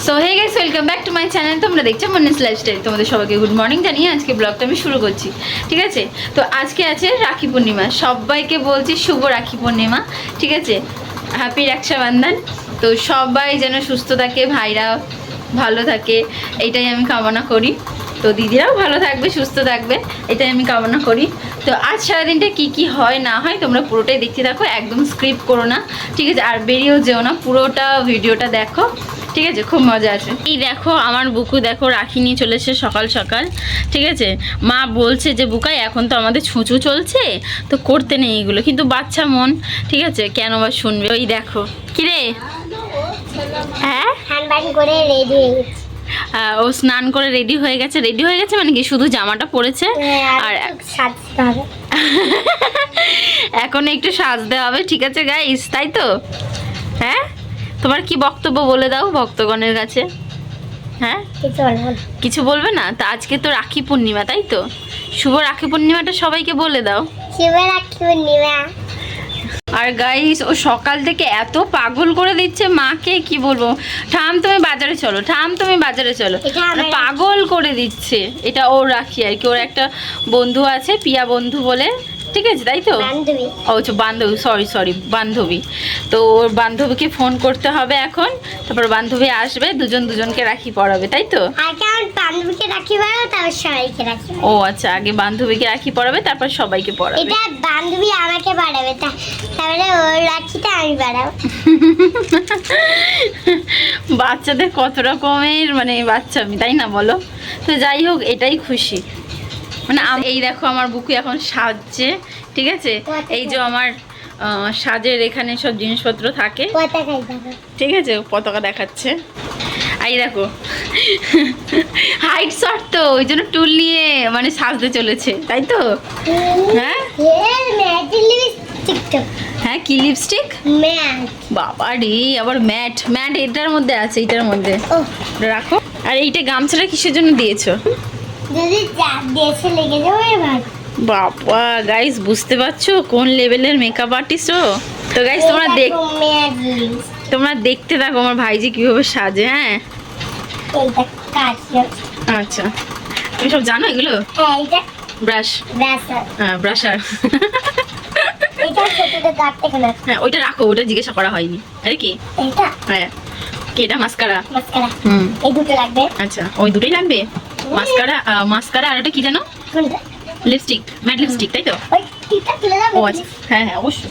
So hey guys, welcome back to my channel. তোমরা দেখছো Moni's lifestyle. তোমাদের সবাইকে গুড মর্নিং জানিয়ে আজকে ব্লগটা আমি শুরু করছি, ঠিক আছে? তো আজকে আছে রাখি পূর্ণিমা। সবাইকে বলছি শুভ রাখি পূর্ণিমা, ঠিক আছে? হ্যাপি রক্ষাবন্ধন। তো সবাই যেন সুস্থ থাকে, ভাইরা ভালো থাকে, এইটাই আমি কামনা করি। তো দিদিরাও ভালো থাকবে, সুস্থ থাকবে, এটাই আমি কামনা করি। তো আজ সারাদিনটা কি হয় না হয় তোমরা পুরোটাই দেখতে থাকো, একদম স্ক্রিপ্ট করো না, ঠিক আছে? আর বেরিয়েও যেও না, পুরোটা ভিডিওটা দেখো, ঠিক আছে? খুব মজা আসে। এই দেখো আমার বুকু, দেখো রাখি নিয়ে চলেছে সকাল সকাল, ঠিক আছে? মা বলছে যে বুকাই এখন তো আমাদের ছুঁচু চলছে, তো করতে নেই এগুলো, কিন্তু বাচ্চা মন, ঠিক আছে? কেন বা শুনবে? ওই দেখো কিরে, হ্যাঁ করে রেডি হয়ে গেছে। ও স্নান করে রেডি হয়ে গেছে। রেডি হয়ে গেছে মানে কি, শুধু জামাটা পরেছে আর সাজতে হবে। এখন একটু সাজতে হবে, ঠিক আছে গাইস? তাই তো? হ্যাঁ, তোমার কি বক্তব্য বলে দাও ভক্তগণের কাছে। হ্যাঁ, কিছু বলবে না? তা আজকে তো রাখি পূর্ণিমা, তাই তো? শুভ রাখি পূর্ণিমাটা সবাইকে বলে দাও। শুভ রাখি পূর্ণিমা। আর গাইস, ও সকাল থেকে এত পাগল করে দিচ্ছে মাকে, কি বলবো। ঠাম তুমি বাজারে চলো, ঠাম তুমি বাজারে চলো, পাগল করে দিচ্ছে। এটা ওর রাখি আর কি, ওর একটা বন্ধু আছে, পিয়া বন্ধু বলে, ঠিক আছে? তাই তো? ও আচ্ছা, বান্ধবী, সরি বান্ধবী। তো ওর বান্ধবীকে ফোন করতে হবে এখন, তারপর বান্ধবী আসবে, দুজনকে রাখি পরাবে, তাই তো? বান্ধবীকে রাখি পরাবো, তারপর সবাইকে রাখি। ও আচ্ছা, আগে বান্ধবীকে রাখি পরাবে, তারপর সবাইকে পরাবে। এটা বান্ধবী আমাকে পরাবে, তাহলে ওর রাখিটা আমি পরাবো। বাচ্চাদের কত রকমের মানে বাচ্চা আমি, তাই না বলো? তো যাই হোক, এটাই খুশি। মানে এই দেখো আমার বুকু এখন সাজছে, ঠিক আছে? এই যে আমার সাজের এখানে সব জিনিসপত্র থাকে, ঠিক আছে? পতাকা দেখাচ্ছে। এই দেখো হাইট শট, তো ওই জন্য টুল নিয়ে মানে সাজতে চলেছে, তাই তো? হ্যাঁ হ্যাঁ, কি লিপস্টিক? বাবা রে, আবার ম্যাট এটার মধ্যে আছে, এটার মধ্যে রাখো। আর এইটা গামছাটা কিসের জন্য দিয়েছো? বাবা গাইস, বুঝতে পারছো কোন লেভেলের মেকআপ আর্টিস্ট ও? তো গাইস তোমরা দেখতে থাকো আমার ভাইজি কিভাবে সাজে। হ্যাঁ আচ্ছা, তুমি সব জানো এগুলো? ব্রাশ, ব্রাশার। হ্যাঁ, ওইটা রাখো, ওটা জিজ্ঞাসা করা হয়নি। আরে কি হ্যাঁ, কি এটা? মাস্কারা। আচ্ছা, ওই দুটোই লাগবে, মাস্কারা আর ওটা কি জানো? লিপস্টিক, ম্যাট লিপস্টিক, তাই তো? ও আচ্ছা, হ্যাঁ অবশ্যই।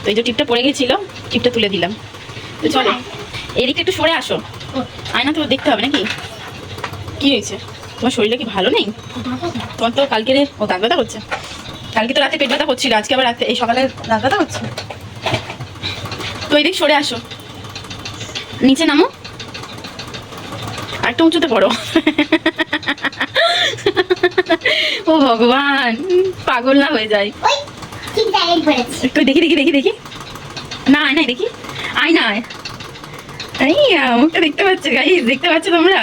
তো এই যে টিপটা পড়ে গেছিল, টিপটা তুলে দিলাম। তো চলো এদিকটা একটু সরে আসো, আয়না তো দেখতে হবে নাকি। কি হয়েছে, তোমার শরীরটা কি ভালো নেই? তোমার তো কালকে দাঁত ব্যথা করছে, কালকে তো রাতে পেট ব্যথা করছিল, আজকে আবার রাতে এই সকালে দাঁত ব্যথা হচ্ছে। তো এদিক সরে আসো, নিচে নামো, আরেকটা উঁচুতে পড়ো। ও ভগবান, পাগল না হয়ে যায়। একটু দেখি না, আয়নায় দেখি, আয়নায়। মুখটা দেখতে পাচ্ছ গাইস, দেখতে পাচ্ছ তোমরা?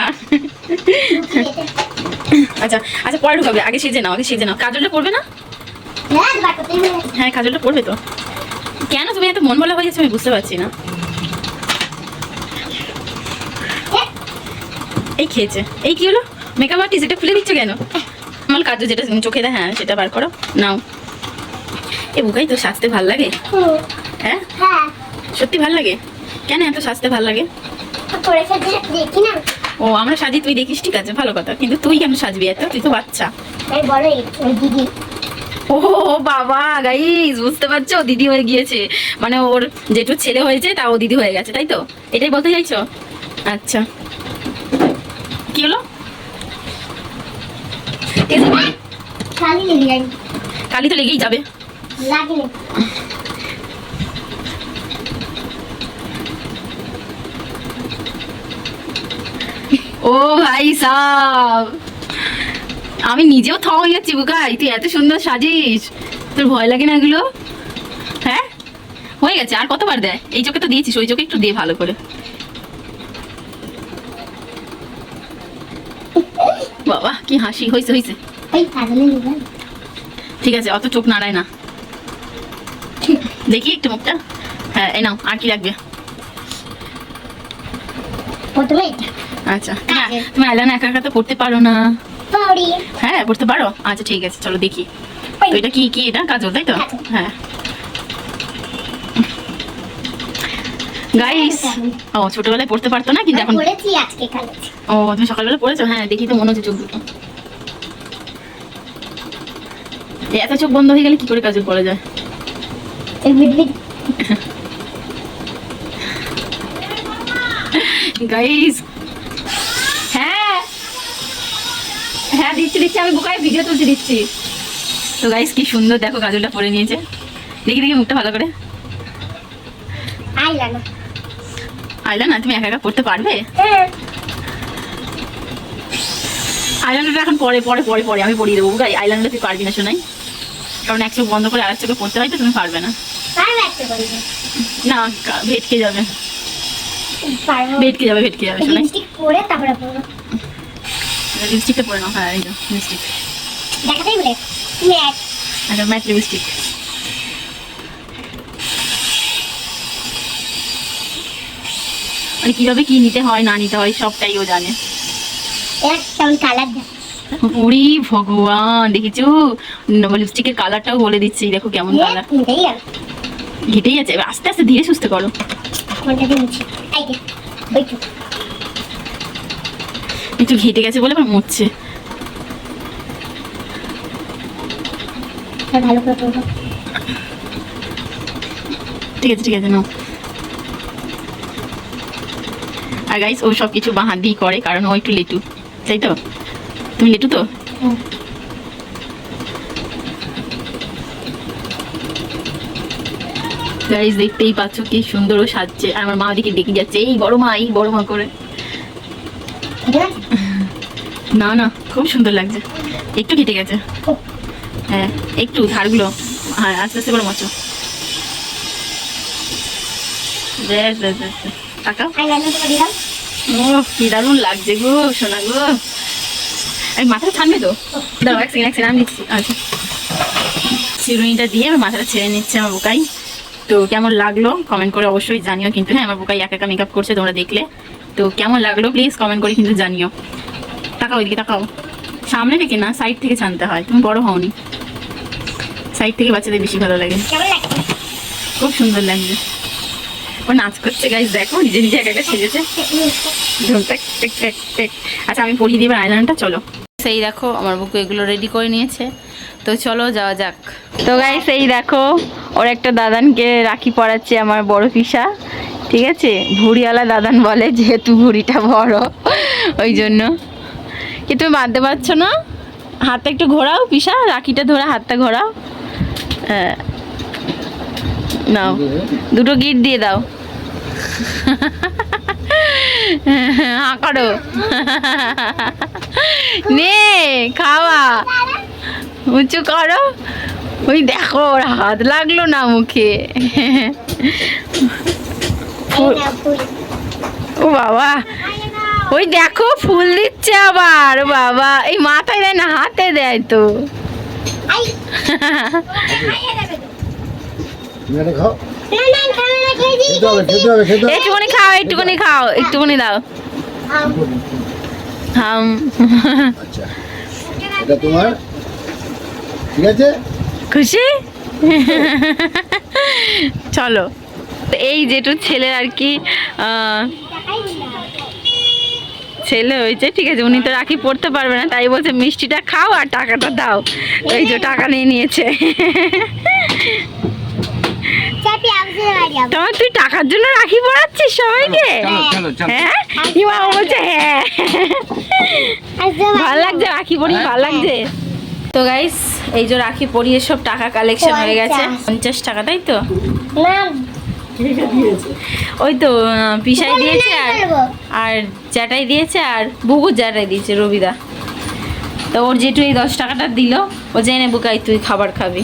আচ্ছা আচ্ছা, পরে ঢুকাবে, আগে সেজে নাও, কাজলটা পড়বে না? হ্যাঁ কাজলটা পড়বে তো। কেন তুমি এত মন বলা হয়ে যাচ্ছে, আমি বুঝতে পারছি না। এই খেয়েছে, এই কি হলো? মেকআপ আর্টিস্ট এটা খুলে দিচ্ছ কেন? আমার কাজল যেটা চোখে দেয়, হ্যাঁ সেটা বার করো, নাও। এ বুকাই তো সাজতে ভাল লাগে। হ্যাঁ সত্যি ভাল লাগে। কেন এত সাজতে ভাল লাগে? ও আমরা সাজি, তুই দেখিস, ঠিক আছে ভালো কথা, কিন্তু তুই কেন সাজবি এত? তুই তো বাচ্চা। ও বাবা গাইস, বুঝতে পারছো? দিদি হয়ে গিয়েছে, মানে ওর যেটু ছেলে হয়েছে তা ও দিদি হয়ে গেছে, তাই তো? এটাই বলতে চাইছো? আচ্ছা, কি হলো? কালি তো লেগেই যাবে। ও ভাই সাব, আমি নিজেও থ হয়ে যাচ্ছি বুকাই, তুই এত সুন্দর সাজিস, তোর ভয় লাগে না এগুলো? হ্যাঁ হয়ে গেছে, আর কতবার দেয়? এই চোখে তো দিয়েছিস, ওই চোখে একটু দিয়ে ভালো করে। বাবা কি হাসি, হয়েছে। ঠিক আছে, অত চোখ নাড়ায় না, দেখি একটু মুখটা। হ্যাঁ এই নাও, আর কি লাগবে? প্রথমে এটা আচ্ছা তুমি আইলাইনার একা একা তো পড়তে পারো না। পাউডি হ্যাঁ পড়তে পারো, আচ্ছা ঠিক আছে চলো দেখি। তো এটা কি কি এটা কাজল তাই তো? হ্যাঁ গাইস, ও ছোটবেলায় পড়তে পারতো না কিন্তু এখন পড়েছি আজকে কালে। ও তুমি সকালবেলা পড়েছো? হ্যাঁ দেখি তো মনে হচ্ছে চোখ দুটো। এত চোখ বন্ধ হয়ে গেলে কি করে কাজল পড়া যায়? এই বিট গাইস হ্যাঁ হ্যাঁ দিচ্ছি দিচ্ছি, আমি বুকায় ভিডিও তুলতে দিচ্ছি। তো গাইস কি সুন্দর দেখো কাজলটা পরে নিয়েছে, দেখি দেখি মুখটা ভালো করে। আইলাইনার আইলাইনার তুমি একা একা পড়তে পারবে? হ্যাঁ আইলাইনারটা এখন পরে পরে পরে পরে আমি পড়িয়ে দেবো। গাই আইলাইনারটা তুই পারবি না শোনাই, কারণ এক চোখ বন্ধ করে আরেক চোখে পড়তে হয় তো তুমি পারবে না। পারবে একটা করবে না ভেটকে যাবে, পারবো ভেটকে যাবে, ভেটকে যাবে শোনাই। লিপস্টিক পরে তারপরে পরবো। লিপস্টিকটা পরে নাও। হ্যাঁ এই যে লিপস্টিক, দেখাতেই বলে তুমি এক একটা ম্যাট লিপস্টিক। মানে কিভাবে কি নিতে হয় না নিতে হয় সবটাই ও জানে। কেমন কালার দেখ ওরে ভগবান দেখেছো লিপস্টিকের কালারটাও বলে দিচ্ছি, দেখো কেমন কালার। মিটাই আর ঘেটেই আছে, এবার আস্তে আস্তে ধীরে সুস্থ করো। কোনটা দিচ্ছি এই যে বইটু একটু ঘেটে গেছে বলে আবার মুছছে। ভালো করে পরবো। ঠিক আছে ঠিক আছে নাও। আর গাইস ও সব কিছু বাঁ হাত দিয়েই করে, কারণ ও একটু লেটু, তাই তো? তুমি লেটু তো? গাইস দেখতেই পাচ্ছ কি সুন্দর ও সাজছে, আর আমার মা ওদিকে ডেকে যাচ্ছে এই বড় মা, এই বড় মা করে। না না খুব সুন্দর লাগছে, একটু কেটে গেছে। হ্যাঁ একটু ধারগুলো, হ্যাঁ আস্তে আস্তে করে মোছো। বেশ বেশ বেশ টাকা। আইলাইনার তো দিলাম। ও কি দারুণ লাগছে গো সোনা গো। এই মাথাটা ছাড়বে তো? দাঁড়াও এক সেকেন্ড আমি দিচ্ছি। আচ্ছা চিরুনিটা দিয়ে আমার মাথাটা ছেড়ে নিচ্ছে আমার বুকাই। তো কেমন লাগলো কমেন্ট করে অবশ্যই জানিও কিন্তু। হ্যাঁ আমার বুকাই একা একা মেকআপ করছে তোমরা দেখলে, তো কেমন লাগলো প্লিজ কমেন্ট করে কিন্তু জানিও। তাকাও ওইদিকে তাকাও, সামনে থেকে না সাইড থেকে ছানতে হয়, তুমি বড় হওনি, সাইড থেকে বাচ্চাদের বেশি ভালো লাগে। কেমন লাগছে? খুব সুন্দর লাগছে। ও নাচ করছে গাইস, দেখো নিজে নিজে একা একা সেজেছে। আচ্ছা আমি পরিয়ে দিই আইলাইনারটা, চলো। সেই দেখো আমার বুকু এগুলো রেডি করে নিয়েছে, তো চলো যাওয়া যাক। তো গাইস এই দেখো ওর একটা দাদানকে রাখি পরাচ্ছে আমার বড় পিসা, ঠিক আছে? ভুড়িওয়ালা দাদান বলে, যেহেতু ভুড়িটা বড় ওই জন্য। কি তুমি বাঁধতে পারছো না? হাতটা একটু ঘোরাও পিসা, রাখিটা ধরে হাতটা ঘোরাও। হ্যাঁ নাও দুটো গিট দিয়ে দাও। হ্যাঁ করো নে খাওয়া, উঁচু করো। ওই দেখো ওর হাত লাগলো না মুখে। ও বাবা ওই দেখো ফুল দিচ্ছে আবার। ও বাবা এই মাথায় দেয় না হাতে দেয় তো। একটুখানি খাও, একটুখানি খাও, একটুখানি দাও। হাম আচ্ছা এটা তোমার, ঠিক আছে? খুশি? চলো এই যেটু ছেলে আর কি ছেলে হয়েছে, ঠিক আছে? উনি তো রাখি পড়তে পারবে না, তাই বলছে মিষ্টিটা খাও আর টাকাটা দাও। এই যে টাকা নিয়ে নিয়েছে। তোমার তুই টাকার জন্য রাখি পড়াচ্ছিস সবাইকে? হ্যাঁ ইমা বলছে হ্যাঁ। ভালো লাগছে রাখি পরিয়ে, ভালো লাগছে। তো গাইস এই যে রাখি পরিয়ে সব টাকা কালেকশন হয়ে গেছে, 50 টাকা তাই তো? ওই তো পিসাই দিয়েছে আর জ্যাটাই দিয়েছে আর বুবুর জ্যাটাই দিয়েছে রবিদা। তো ওর যেটু এই 10 টাকাটা দিল, ও জেনে বুকাই তুই খাবার খাবি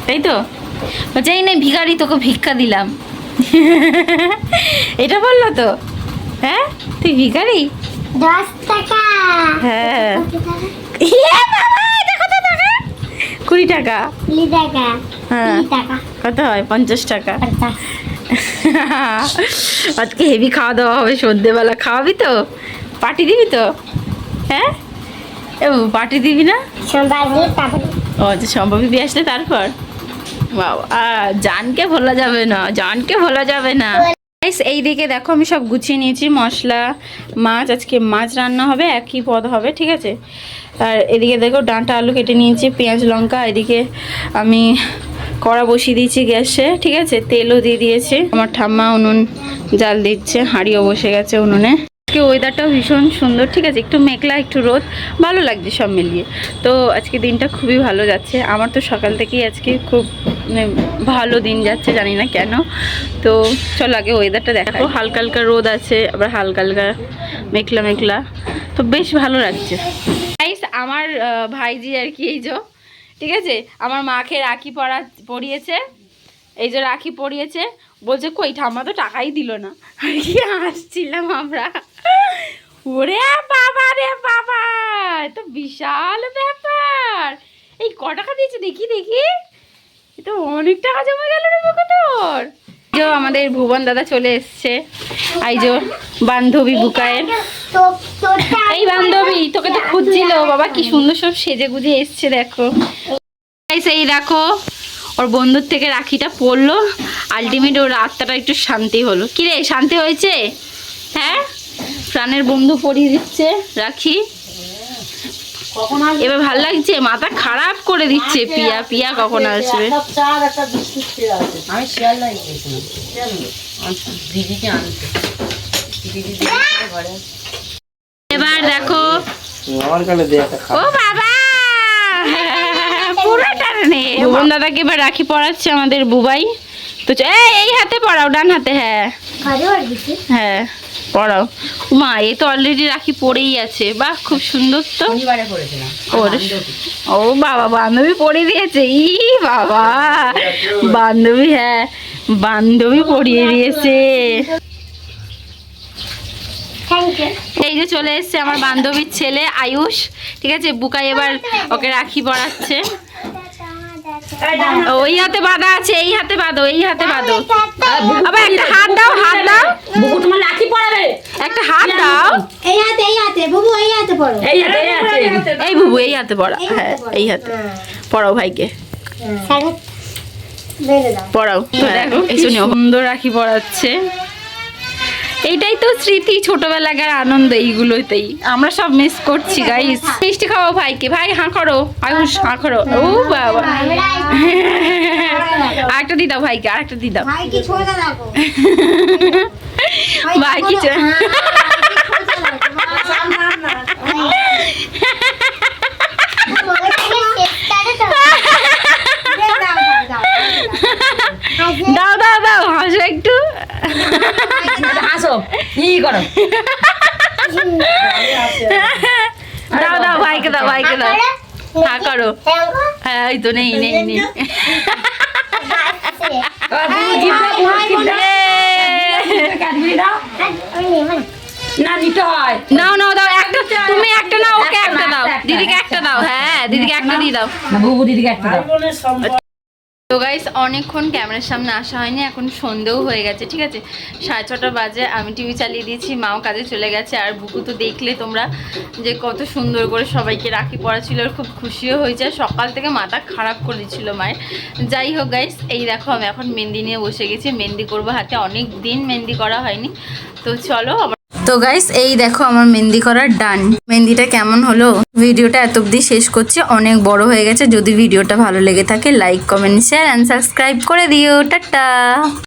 তাই তো? যাই না ভিখারি, তোকে ভিক্ষা দিলাম। এটা বললো তো? হ্যাঁ তুই ভিখারি? 10 টাকা। হ্যাঁ 20 টাকা। 20 টাকা। হ্যাঁ 20 টাকা। কত হয়? 50 টাকা। আজকে হেভি খাওয়া দাওয়া হবে সন্ধ্যেবেলা, খাওয়াবি তো? পার্টি দিবি তো? হ্যাঁ এ পার্টি দিবি না? ও আচ্ছা, সম্ভবী বিয়ে আসলে তারপর বাবা, জানকে ভোলা যাবে না, জানকে ভোলা যাবে না। এইদিকে দেখো আমি সব গুছিয়ে নিয়েছি, মশলা, মাছ, আজকে মাছ রান্না হবে, একই পদ হবে, ঠিক আছে। আর এদিকে দেখো ডাঁটা আলু কেটে নিয়েছি, পেঁয়াজ লঙ্কা, এদিকে আমি কড়া বসিয়ে দিয়েছি গ্যাসে, ঠিক আছে, তেলও দিয়ে দিয়েছি। আমার ঠাম্মা উনুন জাল দিচ্ছে, হাঁড়িও বসে গেছে উনুনে। আজকে ওয়েদারটাও ভীষণ সুন্দর, ঠিক আছে, একটু মেঘলা একটু রোদ, ভালো লাগছে সব মিলিয়ে। তো আজকে দিনটা খুবই ভালো যাচ্ছে আমার, তো সকাল থেকেই আজকে খুব ভালো দিন যাচ্ছে, জানি না কেন। তো চল আগে ওয়েদারটা দেখো, হালকা হালকা রোদ আছে, আবার হালকা হালকা মেঘলা মেঘলা, তো বেশ ভালো লাগছে। আমার ভাইজি আর কি, এই যে, ঠিক আছে, আমার মাকে রাখি পরিয়েছে, এই যে রাখি পরিয়েছে, বলছে কই ঠাম্মা তো টাকাই দিল না, আর কি হাসছিলাম আমরা। ওরে বাবা রে বাবা, তো বিশাল ব্যাপার, এই ক টাকা দিয়েছে দেখি দেখি, এ তো অনেক টাকা জমে গেল রে বাবা তোর। যে আমাদের ভুবন দাদা চলে এসছে, এই যে বান্ধবী বুকায়ের, এই বান্ধবী তোকে তো খুঁজছিল বাবা, কি সুন্দর সব সেজে গুজে এসছে দেখো। এই দেখো ওর বন্ধুর থেকে রাখিটা পড়লো, আলটিমেট ওর রাতটা একটু শান্তি হলো। কি রে, শান্তি হয়েছে? হ্যাঁ, প্রাণের বন্ধু পরিয়ে দিচ্ছে রাখি, এবার ভাল লাগছে, মাথা খারাপ করে দিচ্ছে। পিয়া পিয়া কখন আসবে? এবার দেখো, ও বাবা পুরোটা নেই। ভুবন দাদাকে এবার রাখি পরাচ্ছে আমাদের বুবাই, তো এই হাতে পরাও, ডান হাতে, হ্যাঁ হ্যাঁ পরাও। মা এ তো অলরেডি রাখি পরেই আছে, বাহ খুব সুন্দর তো। ও বাবা, বান্ধবী পরে দিয়েছে, ই বাবা বান্ধবী, হ্যাঁ বান্ধবী পরিয়ে দিয়েছে। এই যে চলে এসছে আমার বান্ধবীর ছেলে আয়ুষ, ঠিক আছে, বুকাই এবার ওকে রাখি পরাচ্ছে। ওই হাতে বাঁধা আছে, এই হাতে বাঁধো, এই হাতে বাঁধো, আবার একটা হাত দাও, হাত দাও, বুবু তোমার রাখি পরাবে, একটা হাত দাও, এই হাতে বুবু, এই হাতে পড়ো, এই বুবু এই হাতে পড়া, হ্যাঁ এই হাতে পড়াও ভাইকে, পড়াও। দেখো এই সুন্দর রাখি পরাচ্ছে, এইটাই তো স্মৃতি, ছোটবেলাকার আনন্দ, এইগুলোতেই আমরা সব মিস করছি গাইস। মিষ্টি খাওয়াও ভাইকে, ভাই হাঁ করো, আয়ুষ হাঁ করো, ও বাবা আরেকটা দি দাও ভাইকে, আরেকটা দি দাও ভাইকে, দাও দাও দাও, হাসো একটু, হাসো, ই করো, দাও দাও ভাইকে, দাও ভাইকে, দাও, হ্যাঁ করো, হ্যাঁ ওই তো, নেই নেই নেই, নাও নাও দাও, একটা তুমি একটা নাও, ওকে একটা দাও, দিদিকে একটা দাও, হ্যাঁ দিদিকে একটা দিয়ে দাও, বুবু দিদিকে একটা দাও। তো গাইস অনেকক্ষণ ক্যামেরার সামনে আসা হয়নি, এখন সন্ধেও হয়ে গেছে, ঠিক আছে, 6:30 বাজে, আমি টিভি চালিয়ে দিয়েছি, মাও কাজে চলে গেছে। আর বুকু তো দেখলে তোমরা যে কত সুন্দর করে সবাইকে রাখি পরা ছিল, আর খুব খুশিও হয়েছে, সকাল থেকে মাথা খারাপ করে দিচ্ছিল মায়ের। যাই হোক গাইস, এই দেখো আমি এখন মেহেন্দি নিয়ে বসে গেছি, মেহেন্দি করবো হাতে, অনেক দিন মেহেন্দি করা হয়নি, তো চলো। তো গাইস এই দেখো আমার মেহেন্দি করা ডান। মেহেন্দিটা কেমন হলো, ভিডিওটা এত অবধি শেষ করছি, অনেক বড় হয়ে গেছে। যদি ভিডিওটা ভালো লেগে থাকে like comment share and subscribe করে দিও, টাটা।